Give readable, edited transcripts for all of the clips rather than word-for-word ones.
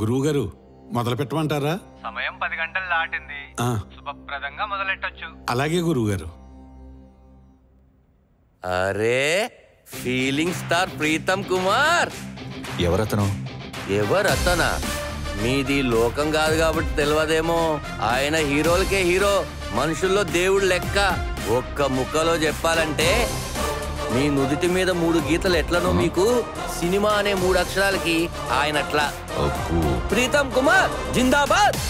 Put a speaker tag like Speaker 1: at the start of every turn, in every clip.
Speaker 1: గురువుగారు మొదలు పెట్టమంటారా?
Speaker 2: సమయం 10 గంటలు దాటింది. శుభప్రదంగా మొదలెట్టొచ్చు.
Speaker 1: అలాగే గురువుగారు.
Speaker 3: అరే ఫీలింగ్ స్టార్ ప్రీతం కుమార్.
Speaker 4: ఎవరతను?
Speaker 3: ఎవరతనా? మీది లోకం కాదు కాబట్టి తెలియదేమో. ఆయన హీరోలకే హీరో, మనుషుల్లో దేవుడు లెక్క. ఒక్క ముక్కలో చెప్పాలంటే మీ నుదిటి మీద 3 గీతలు ఎట్లనో మీకు సినిమా అనే 3 అక్షరాలకి ఆయన అట్లా. ప్రీతం కుమార్ జిందాబాద్.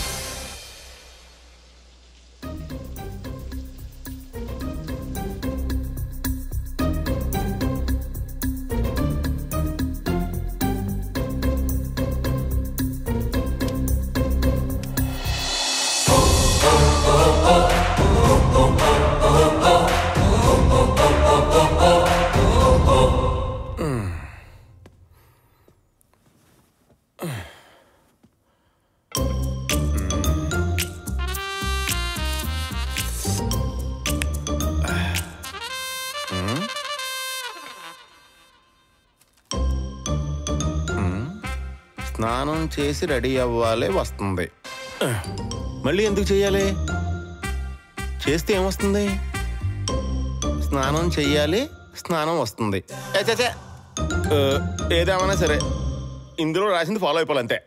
Speaker 5: స్నానం చేసి రెడీ అవ్వాలి వస్తుంది. మళ్ళీ ఎందుకు చెయ్యాలి? చేస్తే ఏమొస్తుంది? స్నానం చెయ్యాలి, స్నానం వస్తుంది. ఏదేమన్నా సరే ఇందులో రాసింది ఫాలో అయిపోవాలంతే.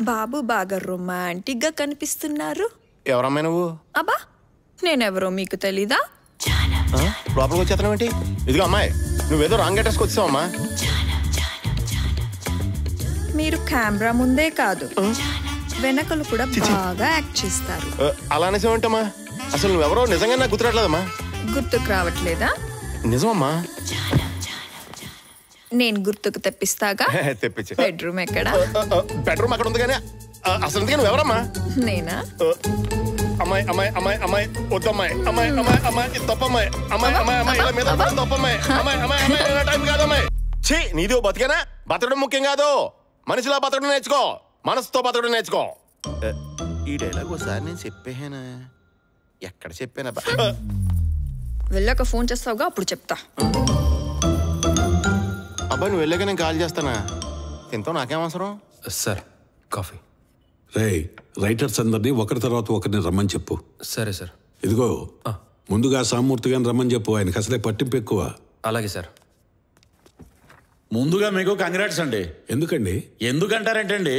Speaker 6: బాబు బాగా రొమాంటిక్ గా కనిపిస్తున్నారు.
Speaker 5: ఎవరమ్మాయి నువ్వు?
Speaker 6: అబ్బా నేనెవరో మీకు తెలీదా?
Speaker 5: లోపలికి వచ్చేస్తున్నావు ఏంటి? ఇదిగో అమ్మాయి, నువ్వేదో రాంగ్ అడ్రస్కి వచ్చావమ్మా.
Speaker 6: మీరు కెమెరా ముందే కాదు వెనకలు కూడా బాగా యాక్ట్ చేస్తారు.
Speaker 5: అలా అనేసేమంటమ్మా? అసలు నువ్వెవరో నిజంగా నాకు గుర్తురాట్లేదమ్మా.
Speaker 6: గుర్తుకు రావట్లేదా?
Speaker 5: నిజమమ్మా.
Speaker 6: నేను గుర్తుకు తెప్పిస్తాగా.
Speaker 5: తెప్పించి.
Speaker 6: బెడ్రూమ్ ఎక్కడా?
Speaker 5: బెడ్రూమ్ అక్కడ ఉంది కానీ అసలు నువ్వెవరమ్మా?
Speaker 6: నేనా?
Speaker 5: అమ్మాయి అమ్మాయి అమ్మాయి అమ్మాయి వద్దమ్మాయి. అమ్మాయి అమ్మాయి అమ్మాయి తప్పమ్మాయి. అమ్మాయి అమ్మాయి అమ్మాయి ఇలా మీద తప్పమ్మాయి. అమ్మాయి అమ్మాయి అమ్మాయి టైం కాదమ్మాయి. ఛీ, నీది బతికేనా? బతకడం ముఖ్యం కాదు, మనిషిలా బతకడం నేర్చుకో, మనసుతో బతకడం నేర్చుకో. ఈ డైలాగ్ ఒకసారి నేను చెప్పేనా? ఎక్కడ చెప్పానా?
Speaker 6: వెళ్ళాక ఫోన్ చేస్తావుగా, అప్పుడు చెప్తా.
Speaker 5: అబ్బాయి నువ్వు వెళ్ళాక నేను కాల్ చేస్తానా? తింటావు, నాకేం అవసరం?
Speaker 4: Sir coffee.
Speaker 1: రైటర్స్ అందరినీ ఒకరి తర్వాత ఒకరిని రమ్మని చెప్పు.
Speaker 4: సరే సార్.
Speaker 1: ఇదిగో ముందుగా సామూర్తి గారిని రమ్మని చెప్పు, ఆయనకి అసలే పట్టింపు ఎక్కువ.
Speaker 4: అలాగే సార్.
Speaker 7: ముందుగా మీకు కంగ్రాట్స్ అండి.
Speaker 1: ఎందుకండి?
Speaker 7: ఎందుకంటారేంటండి,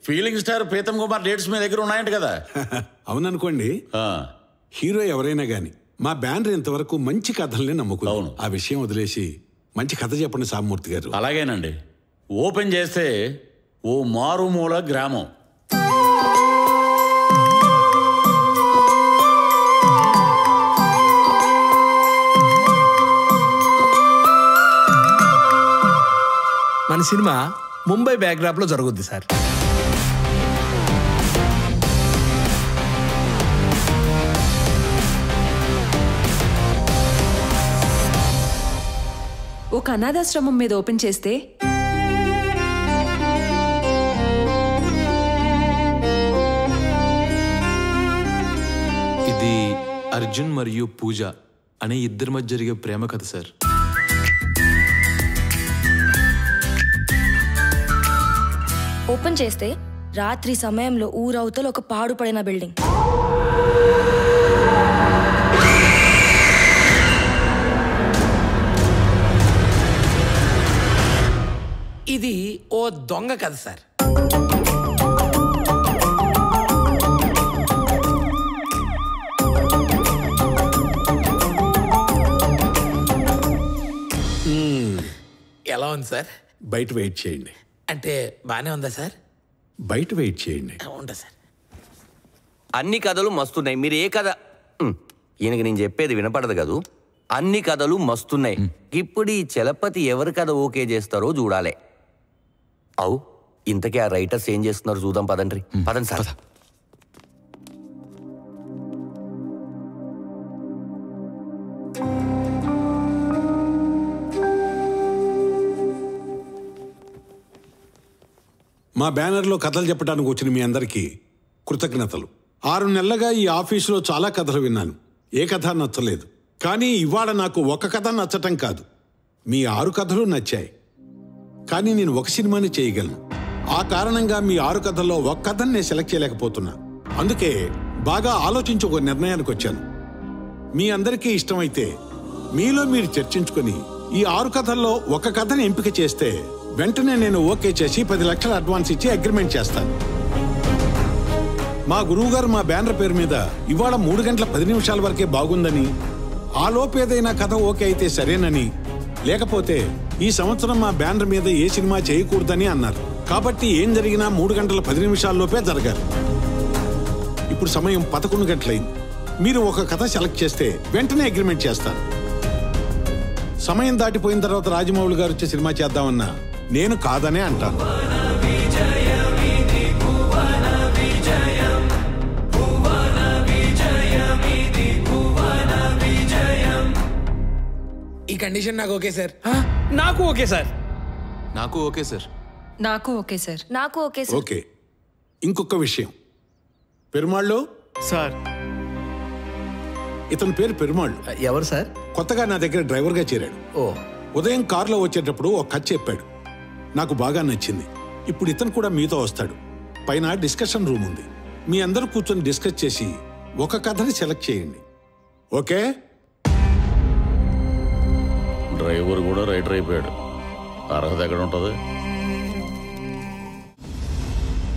Speaker 7: feeling star Preetham Kumar dates మీ దగ్గర ఉన్నాయంట కదా.
Speaker 1: అవుననుకోండి. హీరో ఎవరైనా గాని మా బ్యానర్ ఇంతవరకు మంచి కథల్ని నమ్ముకున్నాను. ఆ విషయం వదిలేసి మంచి కథ చెప్పండి సామూర్తి గారు.
Speaker 7: అలాగేనండి. ఓపెన్ చేస్తే ఓ మారుమూల గ్రామం,
Speaker 8: మన సినిమా ముంబై బ్యాక్డ్రాప్ లో జరుగుద్ది సార్.
Speaker 9: ఒక అనాథాశ్రమం మీద ఓపెన్ చేస్తే
Speaker 10: ఇది అర్జున్ మరియు పూజ అనే ఇద్దరి మధ్య జరిగే ప్రేమ కథ సార్.
Speaker 11: ఓపెన్ చేస్తే రాత్రి సమయంలో ఊరవతల ఒక పాడుపడిన బిల్డింగ్.
Speaker 8: ఇది ఓ దొంగ కథ సార్. ఎలా ఉంది సార్?
Speaker 1: బయట వెయిట్ చేయండి.
Speaker 8: అంటే బానే ఉందా సార్?
Speaker 1: బయట వెయిట్ చేయండి.
Speaker 8: ఉందా సార్?
Speaker 3: అన్ని కథలు మస్తున్నాయి. మీరు ఏ కథ, ఈయనకి నేను చెప్పేది వినపడదు కదూ. అన్ని కథలు మస్తున్నాయి. ఇప్పుడు ఈ చలపతి ఎవరి కథ ఓకే చేస్తారో చూడాలి. అవు ఇంతకీ ఆ రైటర్స్ ఏం చేస్తున్నారు చూద్దాం పదండ్రి. పదండి సార్.
Speaker 1: మా బ్యానర్లో కథలు చెప్పడానికి వచ్చిన మీ అందరికీ కృతజ్ఞతలు. 6 నెలలుగా ఈ ఆఫీసులో చాలా కథలు విన్నాను. ఏ కథ నచ్చలేదు. కానీ ఇవాళ నాకు ఒక కథ నచ్చటం కాదు, మీ 6 కథలు నచ్చాయి. కానీ నేను ఒక సినిమాని చేయగలను. ఆ కారణంగా మీ 6 కథల్లో ఒక కథని నేను సెలెక్ట్ చేయలేకపోతున్నా. అందుకే బాగా ఆలోచించి ఒక నిర్ణయానికి వచ్చాను. మీ అందరికీ ఇష్టమైతే మీలో మీరు చర్చించుకొని ఈ 6 కథల్లో ఒక కథని ఎంపిక చేస్తే వెంటనే నేను ఓకే చేసి 10 లక్షల అడ్వాన్స్ ఇచ్చి అగ్రిమెంట్ చేస్తాను. మా గురువుగారు మా బ్యానర్ పేరు మీద ఇవాళ 3 గంటల 10 నిమిషాల వరకే బాగుందని, ఆ లోపు ఏదైనా కథ ఓకే అయితే సరేనని, లేకపోతే ఈ సంవత్సరం మా బ్యానర్ మీద ఏ సినిమా చేయకూడదని అన్నారు. కాబట్టి ఏం జరిగినా 3 గంటల 10 నిమిషాల్లోపే జరగాలి. ఇప్పుడు సమయం 11 గంటలైంది. మీరు ఒక కథ సెలెక్ట్ చేస్తే వెంటనే అగ్రిమెంట్ చేస్తాను. సమయం దాటిపోయిన తర్వాత రాజమౌళి గారు వచ్చే సినిమా చేద్దామన్నా నేను కాదనే అంటాను.
Speaker 8: ఈ కండిషన్ నాకు ఓకే సార్. నాకు ఓకే సార్.
Speaker 10: నాకు ఓకే సార్.
Speaker 9: నాకు ఓకే సార్.
Speaker 11: నాకు ఓకే సార్.
Speaker 1: ఓకే. ఇంకొక విషయం, పెరుమాళ్ళు
Speaker 5: సార్.
Speaker 1: ఇతని పేరు పెరుమాళ్ళు.
Speaker 8: ఎవరు సార్?
Speaker 1: కొత్తగా నా దగ్గర డ్రైవర్గా చేరాడు.
Speaker 8: ఓ.
Speaker 1: ఉదయం కారులో వచ్చేటప్పుడు ఒక కథ చెప్పాడు, నాకు బాగా నచ్చింది. ఇప్పుడు ఇతను కూడా మీతో వస్తాడు. పైన డిస్కషన్ రూమ్ ఉంది. మీ అందరూ కూర్చొని డిస్కస్ చేసి ఒక కథని సెలెక్ట్ చేయండి. ఓకే?
Speaker 7: డ్రైవర్ కూడా రైటర్ అయిపోయాడు. అర్హత ఎక్కడ ఉంటుంది?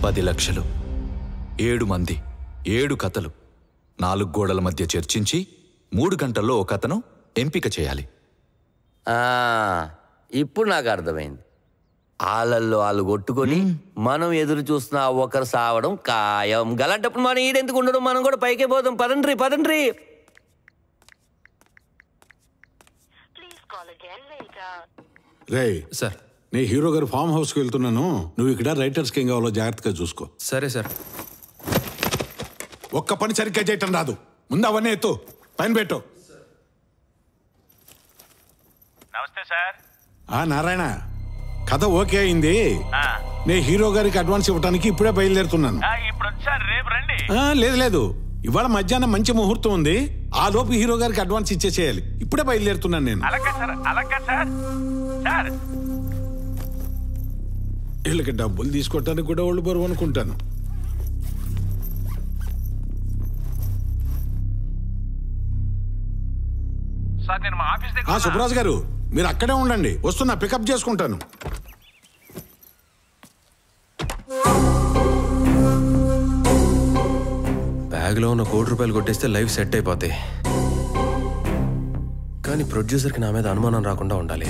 Speaker 4: 10 లక్షలు, 7 మంది, 7 కథలు, 4 గోడల మధ్య చర్చించి 3 గంటల్లో ఒక కథను ఎంపిక చేయాలి.
Speaker 3: ఇప్పుడు నాకు అర్థమైంది. వాళ్ళల్లో వాళ్ళు కొట్టుకొని మనం ఎదురు చూస్తున్నా ఒకరు సావడం ఖాయం. గలంటప్పుడు మనం ఈడెందుకు ఉండడం, మనం కూడా పైకే పోదాం. పదండ్రి పదండ్రి.
Speaker 1: రే
Speaker 4: సార్,
Speaker 1: నేను హీరో గారు ఫామ్ హౌస్కి వెళ్తున్నాను. నువ్వు ఇక్కడ రైటర్స్కి ఏం కావాలో జాగ్రత్తగా చూసుకో.
Speaker 4: సరే సార్.
Speaker 1: ఒక్క పని సరిగ్గా చేయటం రాదు. ముందు అవన్నీ ఎత్తు, పైన పెట్టు.
Speaker 2: నమస్తే సార్.
Speaker 1: నారాయణ, కథ ఓకే అయింది. నేను హీరో గారికి అడ్వాన్స్ ఇవ్వడానికి ఇప్పుడే బయలుదేరుతున్నాను.
Speaker 2: ఇప్పుడు వచ్చారు, రేపు రండి.
Speaker 1: లేదు లేదు, ఇవాళ మధ్యాహ్నం మంచి ముహూర్తం ఉంది. ఆ లోపు హీరో గారికి అడ్వాన్స్ ఇచ్చేసేయాలి. ఇప్పుడే బయలుదేరుతున్నాను నేను.
Speaker 2: అలాగే సార్. సార్,
Speaker 1: వీళ్ళకి డబ్బులు తీసుకోవటానికి కూడా వాళ్ళు బరువు అనుకుంటాను.
Speaker 2: సార్, నేను మా ఆఫీస్ దగ్గర.
Speaker 1: సుబ్రాజ్ గారు, మీరు అక్కడే ఉండండి, వస్తున్నా, పికప్ చేసుకుంటాను.
Speaker 4: బ్యాగ్లో ఉన్న ₹1,00,00,000 కొట్టేస్తే లైఫ్ సెట్ అయిపోతాయి. కానీ ప్రొడ్యూసర్కి నా మీద అనుమానం రాకుండా ఉండాలి.